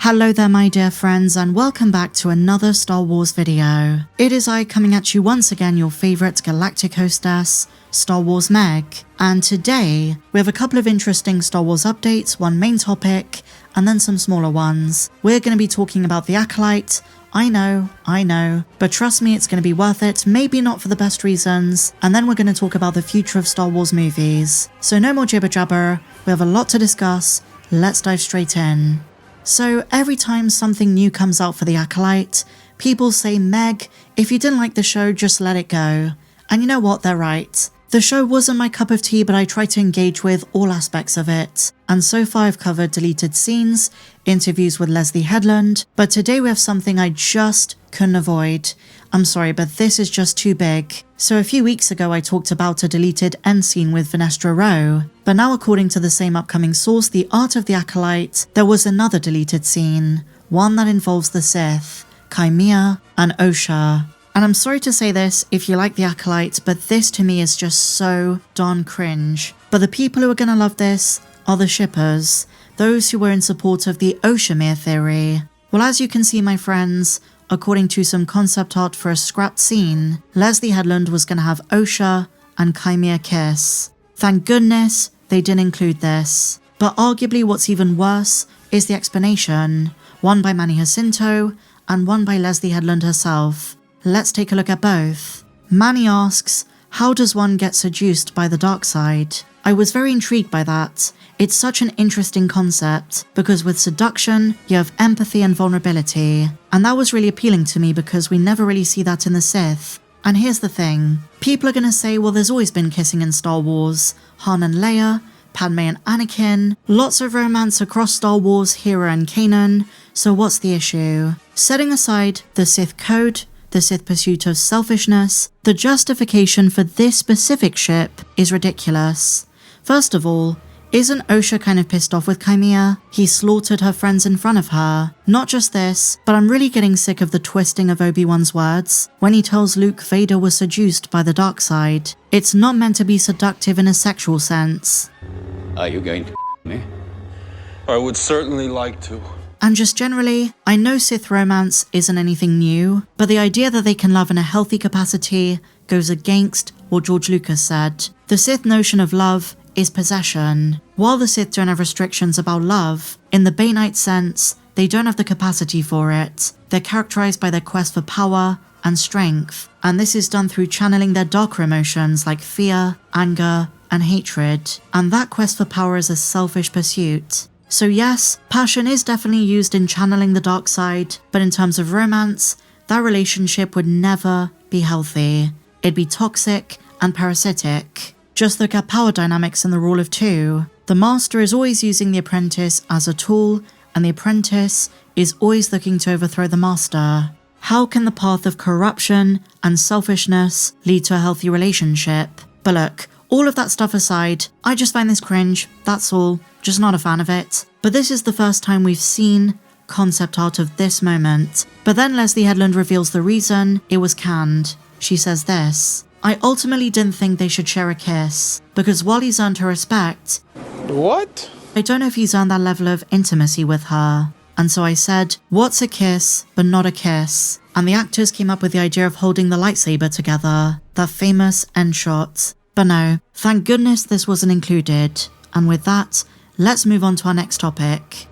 Hello there my dear friends and welcome back to another Star Wars video. It is I coming at you once again, your favourite galactic hostess, Star Wars Meg. And today, we have a couple of interesting Star Wars updates, one main topic, and then some smaller ones. We're going to be talking about the Acolyte. I know, but trust me, it's going to be worth it, maybe not for the best reasons, and then we're going to talk about the future of Star Wars movies. So no more jibber jabber, we have a lot to discuss, let's dive straight in. So every time something new comes out for the Acolyte, people say, Meg, if you didn't like the show, just let it go. And you know what, they're right. The show wasn't my cup of tea, but I tried to engage with all aspects of it. And so far I've covered deleted scenes, interviews with Leslie Headland, but today we have something I just couldn't avoid. I'm sorry, but this is just too big. So a few weeks ago I talked about a deleted end scene with Vanessa Rowe, but now according to the same upcoming source, The Art of the Acolyte, there was another deleted scene, one that involves the Sith, Qimir and Osha. And I'm sorry to say this if you like the Acolyte, but this to me is just so darn cringe. But the people who are gonna love this are the shippers, those who were in support of the Osha Qimir theory. Well, as you can see my friends, according to some concept art for a scrapped scene, Leslie Headland was gonna have Osha and Qimir kiss. Thank goodness they didn't include this. But arguably what's even worse is the explanation, one by Manny Jacinto and one by Leslie Headland herself. Let's take a look at both. Manny asks, how does one get seduced by the dark side? I was very intrigued by that. It's such an interesting concept, because with seduction, you have empathy and vulnerability. And that was really appealing to me because we never really see that in the Sith. And here's the thing. People are gonna say, well, there's always been kissing in Star Wars. Han and Leia, Padme and Anakin, lots of romance across Star Wars, Hera and Kanan. So what's the issue? Setting aside the Sith code, the Sith pursuit of selfishness, the justification for this specific ship is ridiculous. First of all, isn't Osha kind of pissed off with Qimir? He slaughtered her friends in front of her. Not just this, but I'm really getting sick of the twisting of Obi-Wan's words when he tells Luke Vader was seduced by the dark side. It's not meant to be seductive in a sexual sense. Are you going to me? I would certainly like to. And just generally, I know Sith romance isn't anything new, but the idea that they can love in a healthy capacity goes against what George Lucas said. The Sith notion of love is possession. While the Sith don't have restrictions about love, in the Bainite sense, they don't have the capacity for it. They're characterized by their quest for power and strength, and this is done through channeling their darker emotions like fear, anger, and hatred. And that quest for power is a selfish pursuit. So yes, passion is definitely used in channeling the dark side, but in terms of romance, that relationship would never be healthy. It'd be toxic and parasitic. Just look at power dynamics in the rule of two. The master is always using the apprentice as a tool, and the apprentice is always looking to overthrow the master. How can the path of corruption and selfishness lead to a healthy relationship? But look, all of that stuff aside, I just find this cringe, that's all. Just not a fan of it. But this is the first time we've seen concept art of this moment. But then Leslie Headland reveals the reason it was canned. She says this: I ultimately didn't think they should share a kiss, because while he's earned her respect, What? I don't know if he's earned that level of intimacy with her. And so I said, what's a kiss but not a kiss? And the actors came up with the idea of holding the lightsaber together, that famous end shot. But no, thank goodness this wasn't included. And with that, let's move on to our next topic.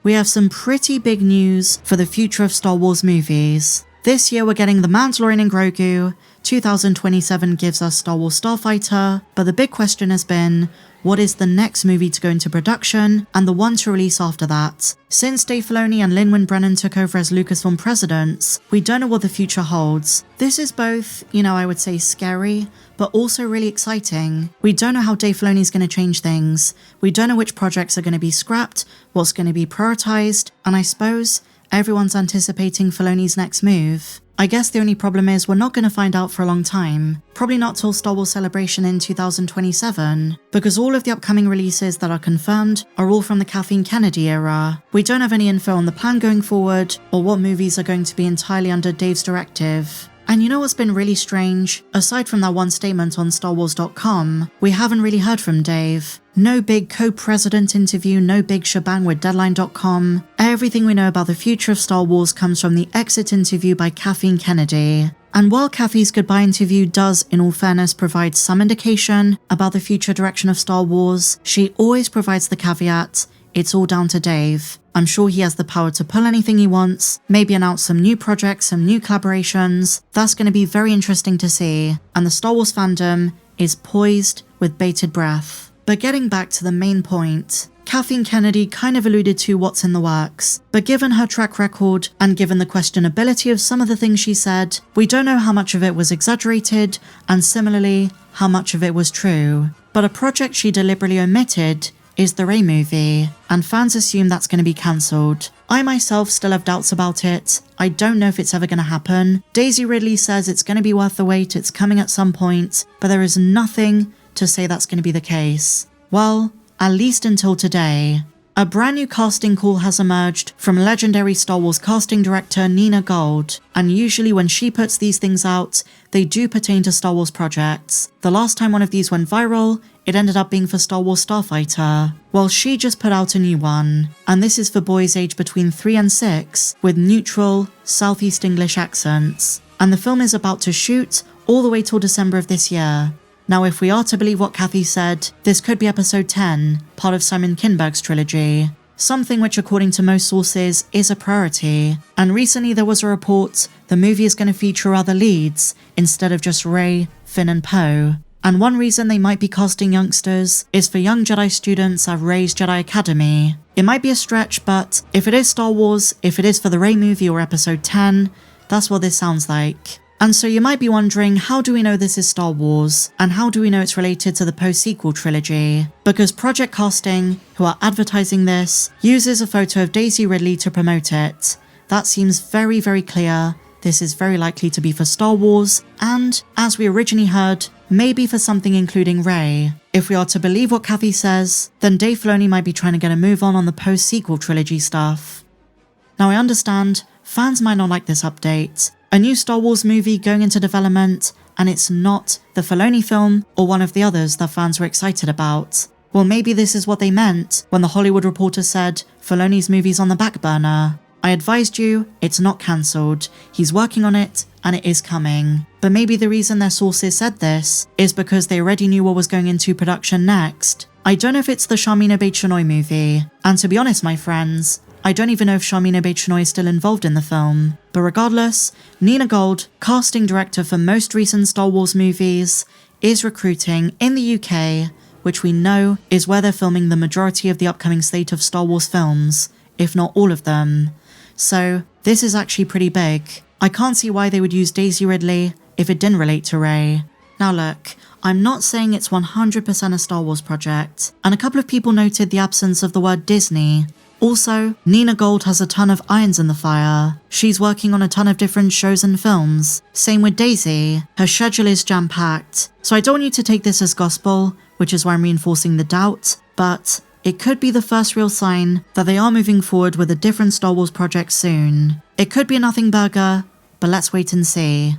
We have some pretty big news for the future of Star Wars movies. This year we're getting The Mandalorian and Grogu, 2027 gives us Star Wars Starfighter, but the big question has been, what is the next movie to go into production and the one to release after that? Since Dave Filoni and Lin Brennan took over as Lucasfilm presidents, we don't know what the future holds. This is both, I would say scary, but also really exciting. We don't know how Dave Filoni is going to change things. We don't know which projects are going to be scrapped, what's going to be prioritized, and I suppose everyone's anticipating Filoni's next move. I guess the only problem is we're not going to find out for a long time. Probably not till Star Wars Celebration in 2027, because all of the upcoming releases that are confirmed are all from the Kathleen Kennedy era. We don't have any info on the plan going forward, or what movies are going to be entirely under Dave's directive. And you know what's been really strange? Aside from that one statement on StarWars.com, we haven't really heard from Dave. No big co-president interview, no big shebang with Deadline.com. Everything we know about the future of Star Wars comes from the exit interview by Kathleen Kennedy. And while Kathy's goodbye interview does, in all fairness, provide some indication about the future direction of Star Wars, she always provides the caveat, it's all down to Dave. I'm sure he has the power to pull anything he wants, maybe announce some new projects, some new collaborations. That's going to be very interesting to see. And the Star Wars fandom is poised with bated breath. But getting back to the main point, Kathleen Kennedy kind of alluded to what's in the works, but given her track record and given the questionability of some of the things she said, we don't know how much of it was exaggerated and similarly how much of it was true. But a project she deliberately omitted is the Rey movie, and fans assume that's going to be cancelled. I myself still have doubts about it. I don't know if it's ever going to happen. Daisy Ridley says it's going to be worth the wait, it's coming at some point, but there is nothing to say that's going to be the case. Well, at least until today. A brand new casting call has emerged from legendary Star Wars casting director Nina Gold, and usually when she puts these things out, they do pertain to Star Wars projects. The last time one of these went viral, it ended up being for Star Wars Starfighter. Well, she just put out a new one, and this is for boys aged between 3 and 6 with neutral Southeast English accents. And the film is about to shoot all the way till December of this year. Now, if we are to believe what Kathy said, this could be episode 10, part of Simon Kinberg's trilogy. Something which, according to most sources, is a priority. And recently there was a report the movie is going to feature other leads, instead of just Rey, Finn and Poe. And one reason they might be casting youngsters is for young Jedi students at Rey's Jedi Academy. It might be a stretch, but if it is Star Wars, if it is for the Rey movie or episode 10, that's what this sounds like. And so you might be wondering, how do we know this is Star Wars? And how do we know it's related to the post-sequel trilogy? Because Project Casting, who are advertising this, uses a photo of Daisy Ridley to promote it. That seems very, very clear. This is very likely to be for Star Wars, and, as we originally heard, maybe for something including Rey. If we are to believe what Kathy says, then Dave Filoni might be trying to get a move on the post-sequel trilogy stuff. Now I understand, fans might not like this update. A new Star Wars movie going into development, and it's not the Filoni film or one of the others that fans were excited about. Well, maybe this is what they meant when the Hollywood Reporter said Filoni's movie's on the back burner. I advised you, it's not cancelled. He's working on it, and it is coming. But maybe the reason their sources said this is because they already knew what was going into production next. I don't know if it's the Sharmina Obaid-Chinoy movie, and to be honest, my friends, I don't even know if Sharmina Obaid-Chinoy is still involved in the film. But regardless, Nina Gold, casting director for most recent Star Wars movies, is recruiting in the UK, which we know is where they're filming the majority of the upcoming slate of Star Wars films, if not all of them. So, this is actually pretty big. I can't see why they would use Daisy Ridley if it didn't relate to Rey. Now look, I'm not saying it's 100% a Star Wars project, and a couple of people noted the absence of the word Disney. Also, Nina Gold has a ton of irons in the fire. She's working on a ton of different shows and films. Same with Daisy. Her schedule is jam-packed. So I don't want you to take this as gospel, which is why I'm reinforcing the doubt, but it could be the first real sign that they are moving forward with a different Star Wars project soon. It could be a nothing burger, but let's wait and see.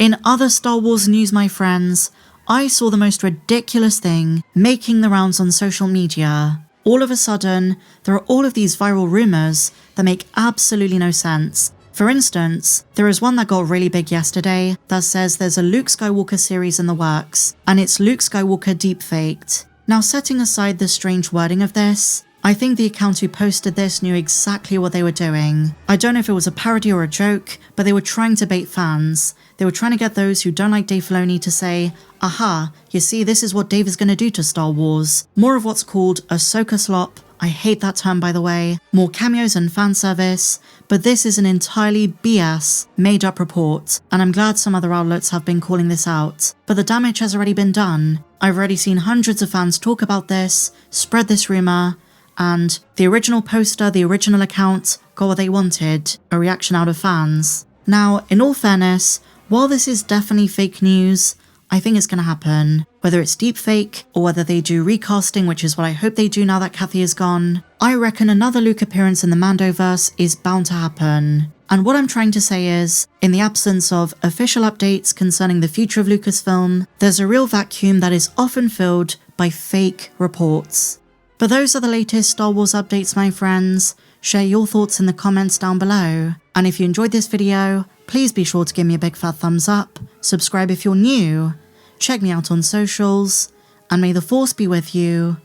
In other Star Wars news, my friends, I saw the most ridiculous thing making the rounds on social media. All of a sudden, there are all of these viral rumors that make absolutely no sense. For instance, there is one that got really big yesterday that says there's a Luke Skywalker series in the works, and it's Luke Skywalker deepfaked. Now, setting aside the strange wording of this, I think the account who posted this knew exactly what they were doing. I don't know if it was a parody or a joke, but they were trying to bait fans. They were trying to get those who don't like Dave Filoni to say, aha, you see, this is what Dave is going to do to Star Wars. More of what's called Ahsoka slop. I hate that term, by the way. More cameos and fan service. But this is an entirely BS, made-up report, and I'm glad some other outlets have been calling this out. But the damage has already been done. I've already seen hundreds of fans talk about this, spread this rumor, and the original poster, the original account, got what they wanted, a reaction out of fans. Now, in all fairness, while this is definitely fake news, I think it's going to happen. Whether it's deepfake, or whether they do recasting, which is what I hope they do now that Kathy is gone, I reckon another Luke appearance in the Mandoverse is bound to happen. And what I'm trying to say is, in the absence of official updates concerning the future of Lucasfilm, there's a real vacuum that is often filled by fake reports. But those are the latest Star Wars updates, my friends. Share your thoughts in the comments down below. And if you enjoyed this video, please be sure to give me a big fat thumbs up, subscribe if you're new, check me out on socials, and may the Force be with you,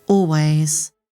always.